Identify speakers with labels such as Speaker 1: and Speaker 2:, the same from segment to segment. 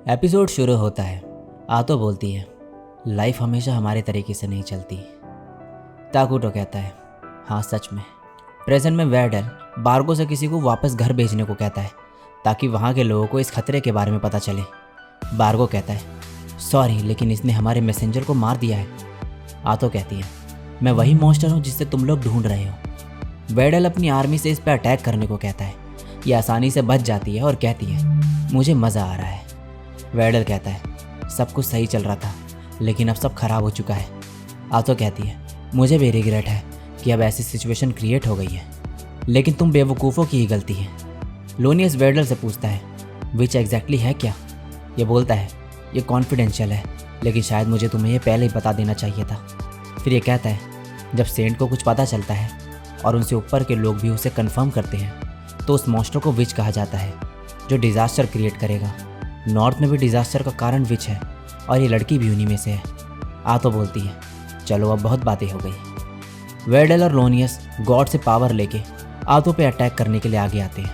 Speaker 1: Episode शुरू होता है। आतो बोलती है, लाइफ हमेशा हमारे तरीके से नहीं चलती। ताकुटो कहता है, हाँ सच में। प्रेजेंट में वेडल बार्गो से किसी को वापस घर भेजने को कहता है ताकि वहाँ के लोगों को इस खतरे के बारे में पता चले। बार्गो कहता है, सॉरी लेकिन इसने हमारे मैसेंजर को मार दिया है। आतो कहती है, मैं वही मॉन्स्टर हूँ जिससे तुम लोग ढूंढ रहे हो। वेडल अपनी आर्मी से इस पर अटैक करने को कहता है। ये आसानी से बच जाती है और कहती है, मुझे मज़ा आ रहा है। वेडल कहता है, सब कुछ सही चल रहा था लेकिन अब सब खराब हो चुका है। आतो कहती है, मुझे भी रिग्रेट है कि अब ऐसी सिचुएशन क्रिएट हो गई है, लेकिन तुम बेवकूफ़ों की ही गलती है। लोनियस वेडल से पूछता है, विच एग्जैक्टली है क्या? ये बोलता है, ये कॉन्फिडेंशियल है लेकिन शायद मुझे तुम्हें ये पहले ही बता देना चाहिए था। फिर ये कहता है, जब सेंट को कुछ पता चलता है और उनसे ऊपर के लोग भी उसे कंफर्म करते हैं तो उस मॉन्स्टर को विच कहा जाता है जो डिज़ास्टर क्रिएट करेगा। नॉर्थ में भी डिज़ास्टर का कारण विच है और ये लड़की भी उन्हीं में से है। आतो बोलती है, चलो अब बहुत बातें हो गई। वेडल और लोनियस गॉड से पावर लेके आतो पे अटैक करने के लिए आगे आते हैं।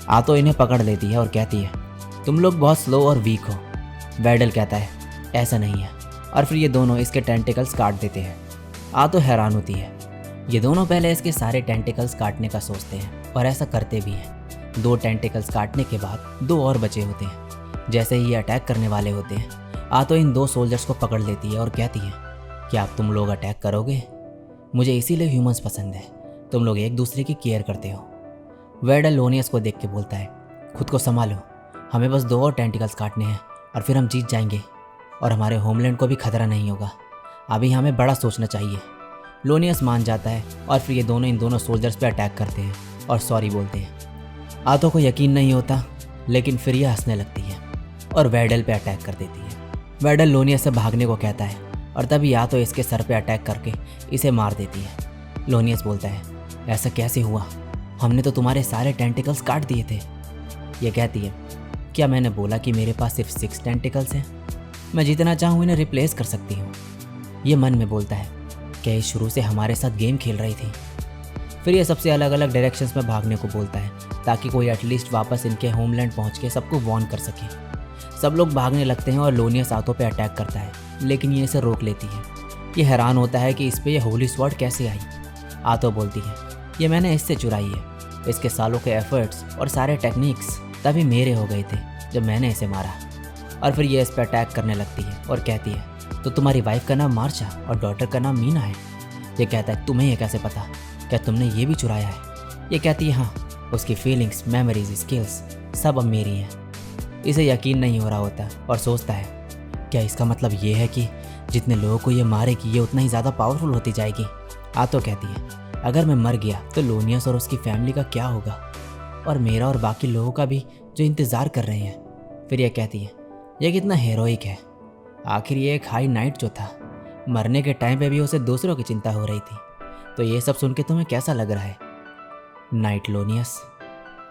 Speaker 1: आतो इन्हें पकड़ लेती है और कहती है, तुम लोग बहुत स्लो और वीक हो। वेडल कहता है, ऐसा नहीं है, और फिर ये दोनों इसके टेंटिकल्स काट देते हैं। आतो हैरान होती है। ये दोनों पहले इसके सारे टेंटिकल्स काटने का सोचते हैं और ऐसा करते भी हैं। 2 टेंटिकल्स काटने के बाद 2 और बचे होते हैं। जैसे ही ये अटैक करने वाले होते हैं, आतो इन 2 सोल्जर्स को पकड़ लेती है और कहती है, क्या तुम लोग अटैक करोगे? मुझे इसीलिए ह्यूमंस पसंद है, तुम लोग एक दूसरे की केयर करते हो। वेडल लोनियस को देख के बोलता है, खुद को संभालो, हमें बस 2 और टेंटिकल्स काटने हैं और फिर हम जीत जाएंगे और हमारे होमलैंड को भी खतरा नहीं होगा। अभी हमें बड़ा सोचना चाहिए। लोनियस मान जाता है और फिर ये दोनों इन दोनों सोल्जर्स पे अटैक करते हैं और सॉरी बोलते हैं। आतो को यकीन नहीं होता लेकिन फिर यह हंसने लगती है और वेडल पे अटैक कर देती है। वेडल लोनियस से भागने को कहता है और तभी आतो इसके सर पे अटैक करके इसे मार देती है। लोनियस बोलता है, ऐसा कैसे हुआ? हमने तो तुम्हारे सारे टेंटिकल्स काट दिए थे। ये कहती है, क्या मैंने बोला कि मेरे पास सिर्फ 6 टेंटिकल्स हैं? मैं जितना चाहूँ इन्हें रिप्लेस कर सकती हूँ। ये मन में बोलता है, क्या ये शुरू से हमारे साथ गेम खेल रही थी? फिर ये सबसे अलग अलग डायरेक्शंस में भागने को बोलता है ताकि कोई एटलीस्ट वापस इनके होमलैंड पहुँच के सबको वॉर्न कर सके। सब लोग भागने लगते हैं और लोनियस आतो पे अटैक करता है लेकिन ये इसे रोक लेती है। ये हैरान होता है कि इस पे ये होली स्वॉर्ड कैसे आई। आतो बोलती है, ये मैंने इससे चुराई है। इसके सालों के एफर्ट्स और सारे टेक्निक्स तभी मेरे हो गए थे जब मैंने इसे मारा। और फिर ये इस पर अटैक करने लगती है और कहती है, तो तुम्हारी वाइफ का नाम मार्चा और डॉटर का नाम मीना है। ये कहता है, तुम्हें ये कैसे पता? क्या तुमने ये भी चुराया है? ये कहती है, हाँ, उसकी फीलिंग्स, मेमोरीज, स्किल्स सब अब मेरी हैं। इसे यकीन नहीं हो रहा होता और सोचता है, क्या इसका मतलब ये है कि जितने लोगों को ये मारेगी ये उतना ही ज़्यादा पावरफुल होती जाएगी? आतो कहती है, अगर मैं मर गया तो लोनियस और उसकी फैमिली का क्या होगा, और मेरा और बाकी लोगों का भी जो इंतज़ार कर रहे हैं। फिर यह कहती है, यह कितना हीरोइक है। आखिर ये एक हाई नाइट जो था, मरने के टाइम पे भी उसे दूसरों की चिंता हो रही थी। तो ये सब सुन के तुम्हें कैसा लग रहा है नाइट लोनियस?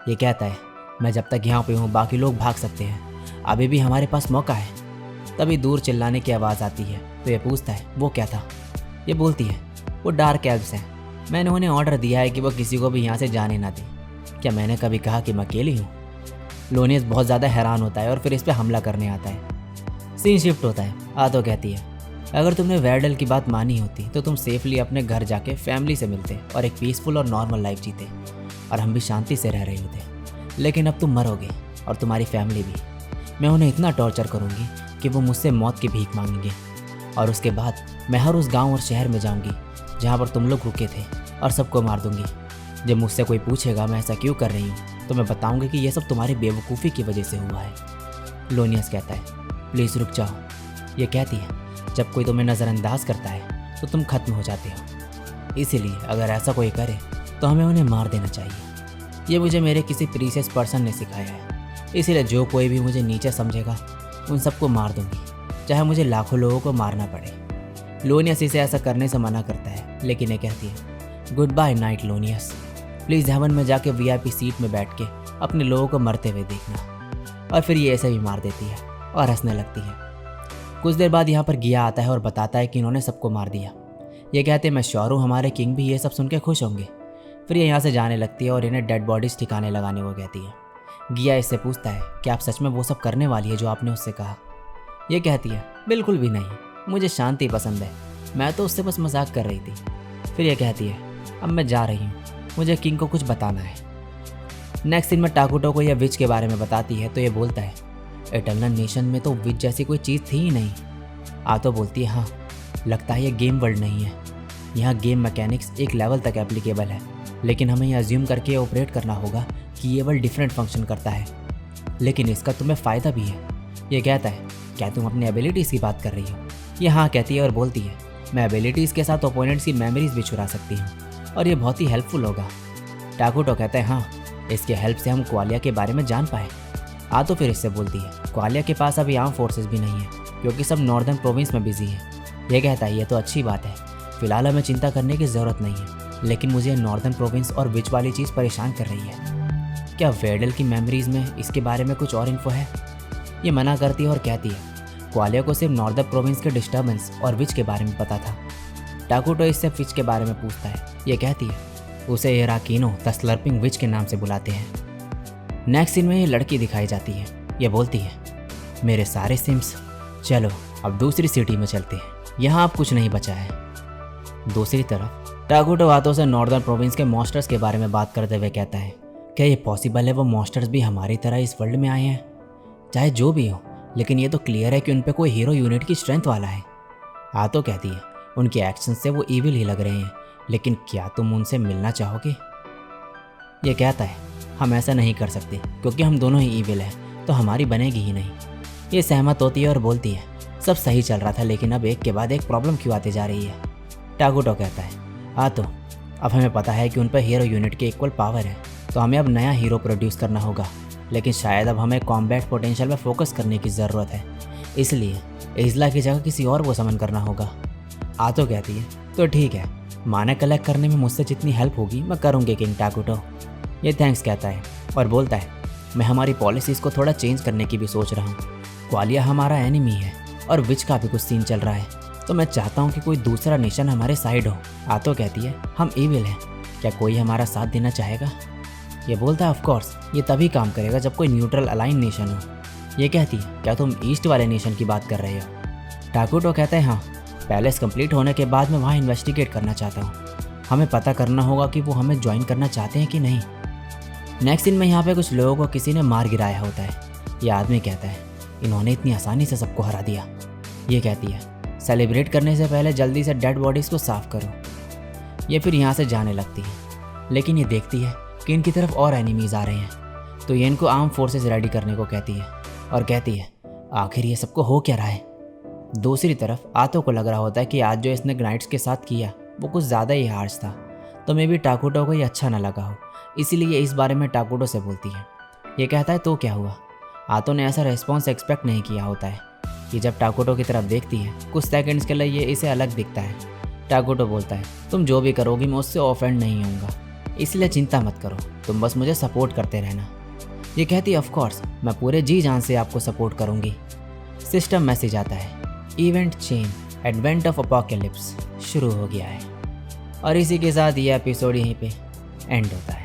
Speaker 1: ये कहता है, मैं जब तक यहाँ पे हूँ बाकी लोग भाग सकते हैं, अभी भी हमारे पास मौका है। तभी दूर चिल्लाने की आवाज़ आती है तो ये पूछता है, वो क्या था? ये बोलती है, वो डार्क एल्व्स हैं। मैंने उन्हें ऑर्डर दिया है कि वो किसी को भी यहाँ से जाने ना दें। क्या मैंने कभी कहा कि मैं अकेली हूँ? लोनियस बहुत ज़्यादा हैरान होता है और फिर इस पर हमला करने आता है। सीन शिफ्ट होता है। आतो कहती है, अगर तुमने वेडल की बात मानी होती तो तुम सेफली अपने घर जाके फैमिली से मिलते और एक पीसफुल और नॉर्मल लाइफ जीते और हम भी शांति से रह रहे होते। लेकिन अब तुम मरोगे और तुम्हारी फैमिली भी। मैं उन्हें इतना टॉर्चर करूँगी कि वो मुझसे मौत की भीख मांगेंगे और उसके बाद मैं हर उस गांव और शहर में जाऊंगी जहां पर तुम लोग रुके थे और सबको मार दूंगी। जब मुझसे कोई पूछेगा मैं ऐसा क्यों कर रही हूँ तो मैं बताऊंगी कि यह सब तुम्हारी बेवकूफ़ी की वजह से हुआ है। लोनियस कहता है, प्लीज़ रुक जाओ। ये कहती है, जब कोई तुम्हें नज़रअंदाज करता है तो तुम खत्म हो जाते हो, इसीलिए अगर ऐसा कोई करे तो हमें उन्हें मार देना चाहिए। ये मुझे मेरे किसी प्रीशियस पर्सन ने सिखाया है, इसीलिए जो कोई भी मुझे नीचे समझेगा उन सबको मार दूंगी, चाहे मुझे लाखों लोगों को मारना पड़े। लोनियस इसे ऐसा करने से मना करता है लेकिन ये कहती है, गुड बाय नाइट लोनियस, प्लीज़ हेवन में जाके VIP सीट में बैठ के अपने लोगों को मरते हुए देखना। और फिर ये ऐसे भी मार देती है और हंसने लगती है। कुछ देर बाद यहाँ पर गिया आता है और बताता है कि इन्होंने सबको मार दिया। ये कहते हैं, मैं श्योर हूँ हमारे किंग भी ये सब सुन के खुश होंगे। फिर ये यहाँ से जाने लगती है और इन्हें डेड बॉडीज़ ठिकाने लगाने को कहती है। गिया इससे पूछता है कि आप सच में वो सब करने वाली है जो आपने उससे कहा। ये कहती है बिल्कुल भी नहीं, मुझे शांति पसंद है, मैं तो उससे बस मजाक कर रही थी। फिर ये कहती है अब मैं जा रही हूँ, मुझे किंग को कुछ बताना है। नेक्स्ट सीन में टाकुटो को यह विच के बारे में बताती है तो ये बोलता है इटर्नल नेशन में तो विच जैसी कोई चीज़ थी ही नहीं। आतो बोलती है हाँ, लगता है ये गेम वर्ल्ड नहीं है, यहाँ गेम मैकेनिक्स एक लेवल तक एप्लीकेबल है, लेकिन हमें ये अज्यूम करके ऑपरेट करना होगा कि ये वर्ल्ड डिफरेंट फंक्शन करता है, लेकिन इसका तुम्हें फ़ायदा भी है। ये कहता है क्या तुम अपनी एबिलिटीज़ की बात कर रही हो? ये हाँ कहती है और बोलती है मैं एबिलिटीज़ के साथ ओपोनेंट्स की मेमोरीज भी चुरा सकती हूँ और ये बहुत ही हेल्पफुल होगा। टाकुटो कहता है हाँ, इसके हेल्प से हम क्वालिया के बारे में जान पाए। आतो फिर इससे बोलती है क्वालिया के पास अभी आर्म फोर्सेस भी नहीं है क्योंकि सब नॉर्दर्न प्रोविंस में बिजी है। ये कहता है ये तो अच्छी बात है, फिलहाल हमें चिंता करने की ज़रूरत नहीं है, लेकिन मुझे नॉर्दर्न प्रोविंस और विच वाली चीज़ परेशान कर रही है। क्या वेडल की मेमोरीज में इसके बारे में कुछ और इन्फो है? ये मना करती है और कहती है क्वालिया को सिर्फ नॉर्दर्न प्रोविंस के डिस्टर्बेंस और विच के बारे में पता था। टाकुटो इससे विच के बारे में पूछता है। ये कहती है उसे हिराकिनो द स्लर्पिंग विच के नाम से बुलाते हैं। नेक्स्ट सीन में ये लड़की दिखाई जाती है। ये बोलती है मेरे सारे सिम्स, चलो अब दूसरी सिटी में चलते हैं, यहाँ अब कुछ नहीं बचा है। दूसरी तरफ टाकुटो आतो से नॉर्दर्न प्रोविंस के मॉन्स्टर्स के बारे में बात करते हुए कहता है क्या ये पॉसिबल है वो मॉन्स्टर्स भी हमारी तरह इस वर्ल्ड में आए हैं? चाहे जो भी हो, लेकिन ये तो क्लियर है कि उन पे कोई हीरो यूनिट की स्ट्रेंथ वाला है। आतो कहती है उनके एक्शन से वो ईविल ही लग रहे हैं, लेकिन क्या तुम उनसे मिलना चाहोगे? ये कहता है हम ऐसा नहीं कर सकते क्योंकि हम दोनों ही ईविल हैं, तो हमारी बनेगी ही नहीं। ये सहमत होती है और बोलती है सब सही चल रहा था, लेकिन अब एक के बाद एक प्रॉब्लम क्यों आती जा रही है? टाकुटो कहता है तो अब हमें पता है कि उन पर हीरो यूनिट के इक्वल पावर है, तो हमें अब नया हीरो प्रोड्यूस करना होगा, लेकिन शायद अब हमें कॉम्बैट पोटेंशियल में फोकस करने की ज़रूरत है, इसलिए इज़ला की जगह किसी और को समन करना होगा। आतो कहती है तो ठीक है, माना कलेक्ट करने में मुझसे जितनी हेल्प होगी मैं करूँगी किंग टाकुटो। ये थैंक्स कहता है और बोलता है मैं हमारी पॉलिसीज़ को थोड़ा चेंज करने की भी सोच रहा हूँ। क्वालिया हमारा एनिमी है और विच का भी कुछ सीन चल रहा है, तो मैं चाहता हूँ कि कोई दूसरा नेशन हमारे साइड हो। आतो कहती है हम ईविल हैं, क्या कोई हमारा साथ देना चाहेगा? ये बोलता है ऑफ कोर्स, ये तभी काम करेगा जब कोई न्यूट्रल अलाइन नेशन हो। ये कहती है क्या तुम ईस्ट वाले नेशन की बात कर रहे हो? टाकुटो कहता है हाँ, पैलेस कंप्लीट होने के बाद मैं वहाँ इन्वेस्टिगेट करना चाहता हूँ, हमें पता करना होगा कि वो हमें ज्वाइन करना चाहते हैं कि नहीं। नेक्स्ट दिन में यहाँ पे कुछ लोगों को किसी ने मार गिराया होता है। ये आदमी कहता है इन्होंने इतनी आसानी से सबको हरा दिया। ये कहती है सेलिब्रेट करने से पहले जल्दी से डेड बॉडीज़ को साफ करो। ये फिर यहाँ से जाने लगती है, लेकिन ये देखती है कि इनकी तरफ और एनिमीज़ आ रहे हैं, तो ये इनको आर्म फोर्सेस रेडी करने को कहती है और कहती है आखिर ये सबको हो क्या रहा है। दूसरी तरफ आतो को लग रहा होता है कि आज जो इसने ग्नाइट्स के साथ किया वो कुछ ज़्यादा ही हार्श था, तो मे भी टाकुटो को ये अच्छा ना लगा हो, इसीलिए इस बारे में टाकुटो से बोलती है। ये कहता है तो क्या हुआ? आतो ने ऐसा रेस्पॉन्स एक्सपेक्ट नहीं किया होता है कि जब टाकुटो की तरफ देखती है कुछ सेकंड्स के लिए ये इसे अलग दिखता है। टाकुटो बोलता है तुम जो भी करोगी मैं उससे ऑफेंड नहीं होऊंगा, इसलिए चिंता मत करो, तुम बस मुझे सपोर्ट करते रहना। ये कहती है ऑफ कोर्स, मैं पूरे जी जान से आपको सपोर्ट करूँगी। सिस्टम मैसेज आता है event chain advent of apocalypse शुरू हो गया है। और इसी के साथ ये एपिसोड यहीं पे एंड होता है।